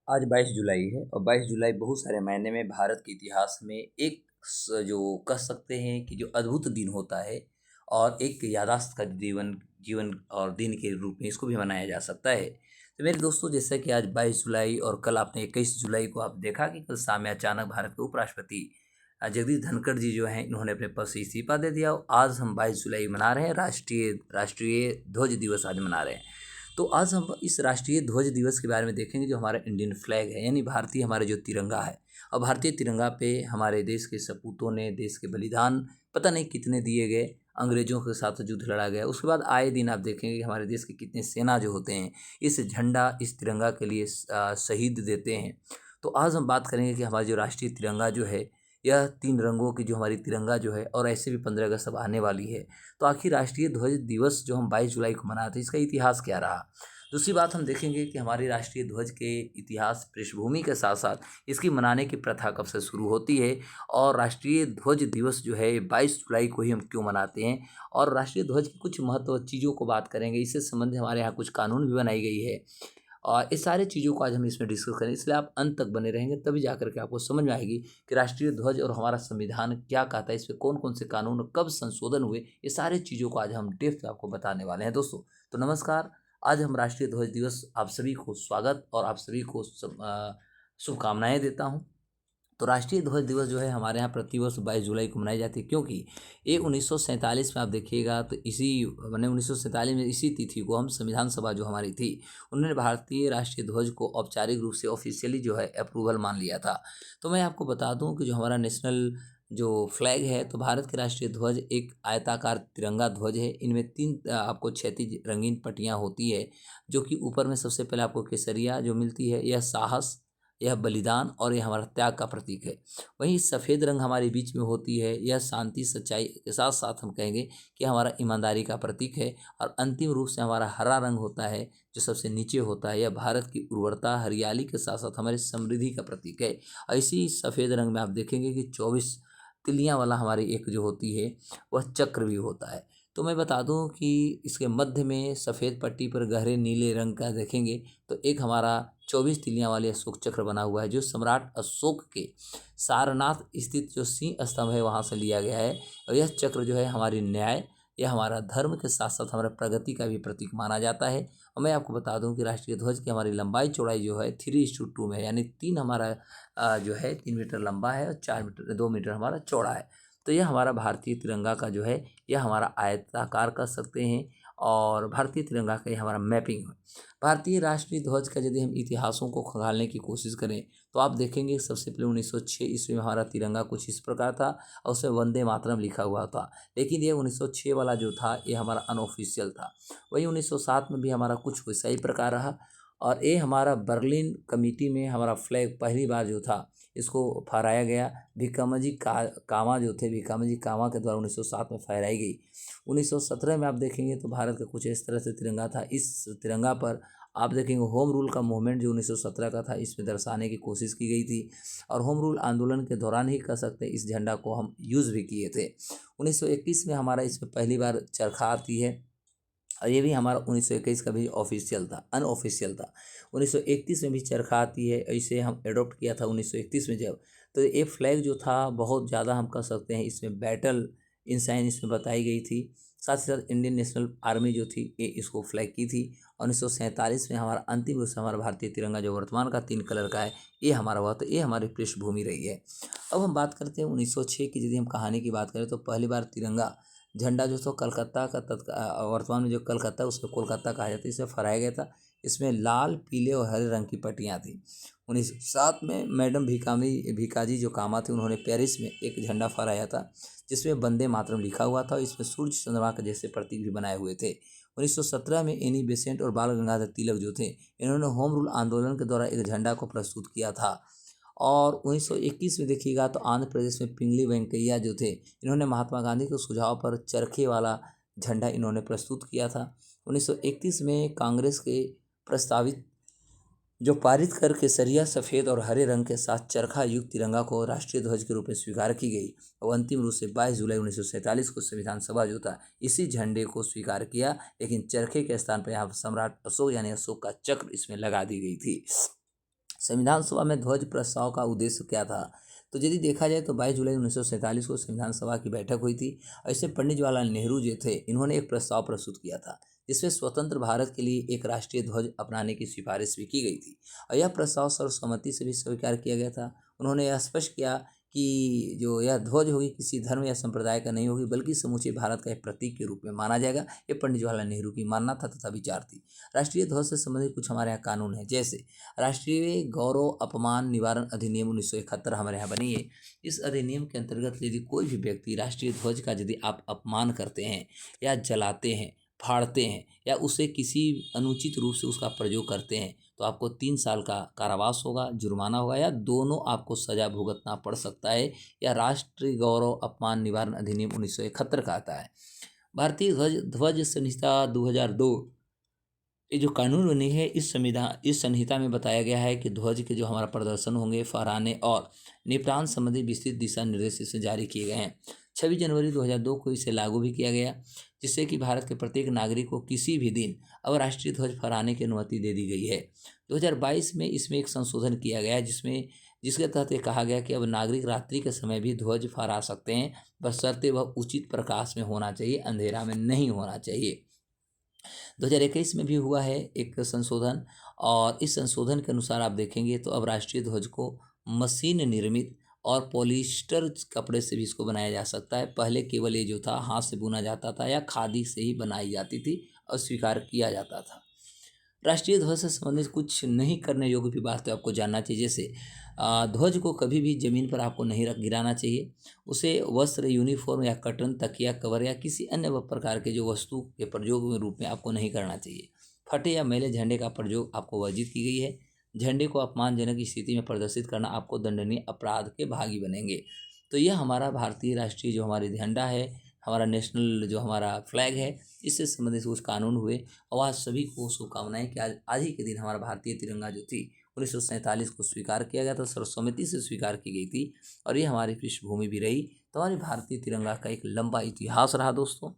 आज 22 जुलाई है और 22 जुलाई बहुत सारे मायने में भारत के इतिहास में एक जो कह सकते हैं कि जो अद्भुत दिन होता है और एक याददाश्त का जीवन जीवन और दिन के रूप में इसको भी मनाया जा सकता है। तो मेरे दोस्तों, जैसा कि आज 22 जुलाई और कल आपने 21 जुलाई को आप देखा कि कल शाम में अचानक भारत के उपराष्ट्रपति जगदीप धनखड़ जी जो हैं इन्होंने अपने पद से इस्तीफा दे दिया और आज हम 22 जुलाई मना रहे हैं, राष्ट्रीय राष्ट्रीय ध्वज दिवस आज मना रहे हैं। तो आज हम इस राष्ट्रीय ध्वज दिवस के बारे में देखेंगे जो हमारा इंडियन फ्लैग है, यानी भारतीय हमारा जो तिरंगा है। और भारतीय तिरंगा पे हमारे देश के सपूतों ने देश के बलिदान पता नहीं कितने दिए गए, अंग्रेजों के साथ युद्ध लड़ा गया। उसके बाद आए दिन आप देखेंगे कि हमारे देश के कितने सेना जो होते हैं इस झंडा इस तिरंगा के लिए शहीद देते हैं। तो आज हम बात करेंगे कि हमारा जो राष्ट्रीय तिरंगा जो है, यह 3 रंगों की जो हमारी तिरंगा जो है, और ऐसे भी 15 अगस्त अब आने वाली है। तो आखिर राष्ट्रीय ध्वज दिवस जो हम 22 जुलाई को मनाते हैं इसका इतिहास क्या रहा। दूसरी बात हम देखेंगे कि हमारी राष्ट्रीय ध्वज के इतिहास पृष्ठभूमि के साथ साथ इसकी मनाने की प्रथा कब से शुरू होती है और राष्ट्रीय ध्वज दिवस जो है 22 जुलाई को ही हम क्यों मनाते हैं, और राष्ट्रीय ध्वज की कुछ महत्व चीज़ों को बात करेंगे। इससे संबंधित हमारे यहाँ कुछ कानून भी बनाई गई है और इस सारे चीज़ों को आज हम इसमें डिस्कस करें, इसलिए आप अंत तक बने रहेंगे तभी जाकर के आपको समझ में आएगी कि राष्ट्रीय ध्वज और हमारा संविधान क्या कहता है, इस पर कौन कौन से कानून और कब संशोधन हुए। ये सारी चीज़ों को आज हम डेप्थ में आपको बताने वाले हैं दोस्तों। तो नमस्कार, आज हम राष्ट्रीय ध्वज दिवस आप सभी को स्वागत और आप सभी को शुभकामनाएं देता हूं। तो राष्ट्रीय ध्वज दिवस जो है हमारे यहाँ प्रतिवर्ष 22 जुलाई को मनाई जाती है, क्योंकि ये 1947 में आप देखिएगा तो इसी मैंने 1947 में इसी तिथि को हम संविधान सभा जो हमारी थी उन्होंने भारतीय राष्ट्रीय ध्वज को औपचारिक रूप से ऑफिशियली जो है अप्रूवल मान लिया था। तो मैं आपको बता दूं कि जो हमारा नेशनल जो फ्लैग है, तो भारत के राष्ट्रीय ध्वज एक आयताकार तिरंगा ध्वज है। इनमें 3 आपको क्षैतिज रंगीन पट्टियाँ होती है, जो कि ऊपर में सबसे पहले आपको केसरिया जो मिलती है, यह साहस, यह बलिदान और यह हमारा त्याग का प्रतीक है। वहीं सफ़ेद रंग हमारे बीच में होती है, यह शांति सच्चाई के साथ साथ हम कहेंगे कि हमारा ईमानदारी का प्रतीक है। और अंतिम रूप से हमारा हरा रंग होता है जो सबसे नीचे होता है, यह भारत की उर्वरता हरियाली के साथ साथ हमारी समृद्धि का प्रतीक है। और इसी सफ़ेद रंग में आप देखेंगे कि 24 तिलियाँ वाला हमारी एक जो होती है वह चक्र भी होता है। तो मैं बता दूं कि इसके मध्य में सफ़ेद पट्टी पर गहरे नीले रंग का देखेंगे तो एक हमारा 24 तिलियाँ वाले अशोक चक्र बना हुआ है, जो सम्राट अशोक के सारनाथ स्थित जो सिंह स्तंभ है वहाँ से लिया गया है। और यह चक्र जो है हमारी न्याय, यह हमारा धर्म के साथ साथ हमारा प्रगति का भी प्रतीक माना जाता है। और मैं आपको बता दूं कि राष्ट्रीय ध्वज की हमारी लंबाई चौड़ाई जो है 3:2 में, यानी 3 हमारा जो है 3 मीटर लंबा है और 2 मीटर हमारा चौड़ा है। तो यह हमारा भारतीय तिरंगा का जो है यह हमारा आयताकार कर सकते हैं और भारतीय तिरंगा का ये हमारा मैपिंग है। भारतीय राष्ट्रीय ध्वज का यदि हम इतिहासों को खंगालने की कोशिश करें तो आप देखेंगे सबसे पहले 1906 ईस्वी में हमारा तिरंगा कुछ इस प्रकार था और उसमें वंदे मातरम लिखा हुआ था। लेकिन ये 1906 वाला जो था ये हमारा अनऑफिशियल था। वही 1907 में भी हमारा कुछ वैसा ही प्रकार रहा। और ये हमारा बर्लिन कमेटी में हमारा फ्लैग पहली बार जो था इसको फहराया गया। भिकामजी कामा जो थे, भिकामजी कामा के द्वारा 1907 में फहराई गई। 1917 में आप देखेंगे तो भारत का कुछ इस तरह से तिरंगा था। इस तिरंगा पर आप देखेंगे होम रूल का मूवमेंट जो 1917 का था इसमें दर्शाने की कोशिश की गई थी। और होम रूल आंदोलन के दौरान ही कह सकते हैं इस झंडा को हम यूज़ भी किए थे। 1921 में हमारा इसमें पहली बार चरखा आती है और ये भी हमारा 1921 का भी ऑफिशियल था, अनऑफिशियल था। 1931 में भी चरखा आती है, इसे हम एडॉप्ट किया था 1931 में जब। तो ये फ्लैग जो था बहुत ज़्यादा हम कह सकते हैं इसमें बैटल इंसाइन इसमें बताई गई थी। साथ ही साथ इंडियन नेशनल आर्मी जो थी ये इसको फ्लैग की थी। 1947 में हमारा अंतिम रूप से हमारा भारतीय तिरंगा जो वर्तमान का 3 कलर का है ये हमारा हुआ, तो ये हमारी पृष्ठभूमि रही है। अब हम बात करते हैं 1906 की। यदि हम कहानी की बात करें तो पहली बार तिरंगा झंडा जो था कलकत्ता का वर्तमान में जो कलकत्ता है उसको कोलकाता कहा जाता है, इसे फहराया गया था। इसमें लाल पीले और हरे रंग की पट्टियाँ थी। 1907 में मैडम भिकाजी जो कामा थे उन्होंने पेरिस में एक झंडा फहराया था जिसमें वंदे मातरम लिखा हुआ था। इसमें सूर्य चंद्रमा के जैसे प्रतीक भी बनाए हुए थे। 1917 में एनी बेसेंट और बाल गंगाधर तिलक जो थे इन्होंने होम रूल आंदोलन के द्वारा एक झंडा को प्रस्तुत किया था। और 1921 में देखिएगा तो आंध्र प्रदेश में पिंगली वेंकैया जो थे इन्होंने महात्मा गांधी के सुझाव पर चरखे वाला झंडा इन्होंने प्रस्तुत किया था। 1931 में कांग्रेस के प्रस्तावित जो पारित कर केसरिया सफ़ेद और हरे रंग के साथ चरखा युक्त तिरंगा को राष्ट्रीय ध्वज के रूप में स्वीकार की गई और अंतिम रूप से 22 जुलाई 1947 को संविधान सभा जो था इसी झंडे को स्वीकार किया। लेकिन चरखे के स्थान पर यहाँ सम्राट अशोक यानी अशोक का चक्र इसमें लगा दी गई थी। संविधान सभा में ध्वज प्रस्ताव का उद्देश्य क्या था? तो यदि देखा जाए तो 22 जुलाई 1947 को संविधान सभा की बैठक हुई थी और इससे पंडित जवाहरलाल नेहरू जो थे इन्होंने एक प्रस्ताव प्रस्तुत किया था जिसमें स्वतंत्र भारत के लिए एक राष्ट्रीय ध्वज अपनाने की सिफारिश भी की गई थी और यह प्रस्ताव सर्वसम्मति से भी स्वीकार किया गया था। उन्होंने यह स्पष्ट किया कि जो यह ध्वज होगी किसी धर्म या संप्रदाय का नहीं होगी बल्कि समूचे भारत का एक प्रतीक के रूप में माना जाएगा। ये पंडित जवाहरलाल नेहरू की मानना था तथा विचार थी। राष्ट्रीय ध्वज से संबंधित कुछ हमारे यहाँ कानून है, जैसे राष्ट्रीय गौरव अपमान निवारण अधिनियम 1971 हमारे यहाँ बनी है। इस अधिनियम के अंतर्गत यदि कोई भी व्यक्ति राष्ट्रीय ध्वज का यदि आप अपमान करते हैं या जलाते हैं, फाड़ते हैं या उसे किसी अनुचित रूप से उसका प्रयोग करते हैं तो आपको 3 साल का कारावास होगा, जुर्माना होगा या दोनों आपको सजा भुगतना पड़ सकता है। या राष्ट्रीय गौरव अपमान निवारण अधिनियम 1971 का आता है। भारतीय ध्वज ध्वज संहिता 2002 ये जो कानून बनी है इस संहिता में बताया गया है कि ध्वज के जो हमारा प्रदर्शन होंगे, फहराने और निपटान संबंधी विस्तृत दिशा निर्देश इसे जारी किए गए हैं। 26 जनवरी 2002 को इसे लागू भी किया गया जिससे कि भारत के प्रत्येक नागरिक को किसी भी दिन अब राष्ट्रीय ध्वज फहराने की अनुमति दे दी गई है। 2022 में इसमें एक संशोधन किया गया जिसके तहत ये कहा गया कि अब नागरिक रात्रि के समय भी ध्वज फहरा सकते हैं, बशर्ते वह उचित प्रकाश में होना चाहिए, अंधेरा में नहीं होना चाहिए। 2021 में भी हुआ है एक संशोधन और इस संशोधन के अनुसार आप देखेंगे तो अब राष्ट्रीय ध्वज को मशीन निर्मित और पॉलिस्टर कपड़े से भी इसको बनाया जा सकता है। पहले केवल ये जो था हाथ से बुना जाता था या खादी से ही बनाई जाती थी और स्वीकार किया जाता था। राष्ट्रीय ध्वज से संबंधित कुछ नहीं करने योग्य भी बात तो आपको जानना चाहिए, जैसे ध्वज को कभी भी ज़मीन पर आपको नहीं रख गिराना चाहिए। उसे वस्त्र, यूनिफॉर्म या कर्टन, तकिया, कवर या किसी अन्य प्रकार के जो वस्तु के प्रयोग के रूप में आपको नहीं करना चाहिए। फटे या मैले झंडे का प्रयोग आपको वर्जित की गई है। झंडे को अपमानजनक स्थिति में प्रदर्शित करना आपको दंडनीय अपराध के भागी बनेंगे। तो यह हमारा भारतीय राष्ट्रीय जो हमारी झंडा है, हमारा नेशनल जो हमारा फ्लैग है, इससे संबंधित कुछ कानून हुए और आज सभी को शुभकामनाएं कि आज ही के दिन हमारा भारतीय तिरंगा जो थी 1947 को स्वीकार किया गया था, सर्वसम्मति से स्वीकार की गई थी और ये हमारी पृष्ठभूमि भी रही। तो हमारी भारतीय तिरंगा का एक लंबा इतिहास रहा दोस्तों।